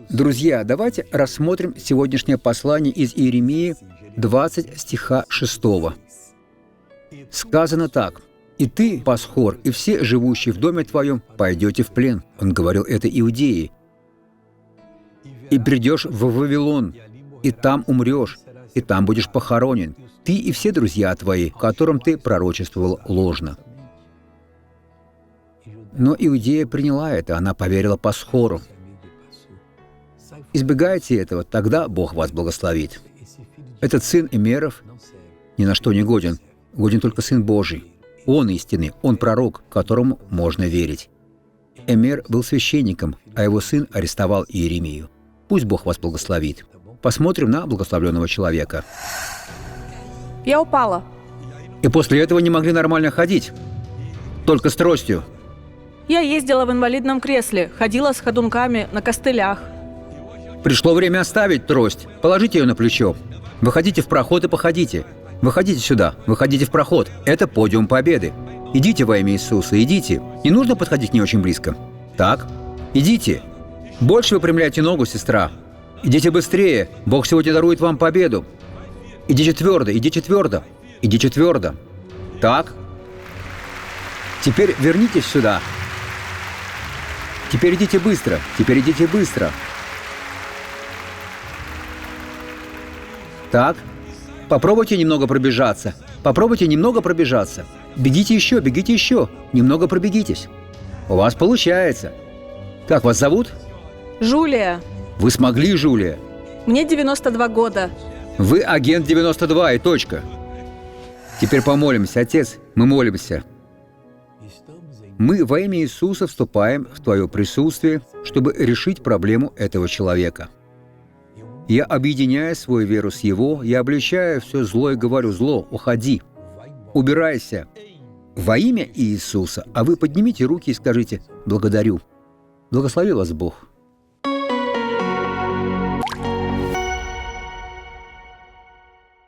Друзья, давайте рассмотрим сегодняшнее послание из Иеремии, 20 стиха 6. Сказано так: «И ты, Пасхор, и все живущие в доме твоем, пойдете в плен». Он говорил это Иудеи. «И придешь в Вавилон, и там умрешь, и там будешь похоронен, ты и все друзья твои, которым ты пророчествовал ложно». Но Иудея приняла это, она поверила Пасхору. Избегайте этого, тогда Бог вас благословит. Этот сын Эмеров ни на что не годен, годен только Сын Божий. Он истинный, он пророк, которому можно верить. Эмер был священником, а его сын арестовал Иеремию. Пусть Бог вас благословит. Посмотрим на благословленного человека. Я упала. И после этого не могли нормально ходить, только с тростью. Я ездила в инвалидном кресле, ходила с ходунками на костылях. Пришло время оставить трость, положите ее на плечо. Выходите в проход и походите. Выходите сюда, выходите в проход. Это подиум победы. Идите во имя Иисуса, идите. Не нужно подходить не очень близко. Так, идите. Больше выпрямляйте ногу, сестра. Идите быстрее, Бог сегодня дарует вам победу. Идите твердо, идите твердо, идите твердо. Так. Теперь вернитесь сюда. Теперь идите быстро, теперь идите быстро. Так. Попробуйте немного пробежаться. Попробуйте немного пробежаться. Бегите еще, немного пробегитесь. У вас получается. Как вас зовут? Жулия. Вы смогли, Жулия. Мне 92 года. Вы агент 92 и точка. Теперь помолимся, Отец, мы молимся. Мы во имя Иисуса вступаем в Твое присутствие, чтобы решить проблему этого человека. Я объединяю свою веру с Его, я обличаю все зло и говорю: зло, уходи, убирайся. Во имя Иисуса, а вы поднимите руки и скажите: благодарю. Благослови вас Бог.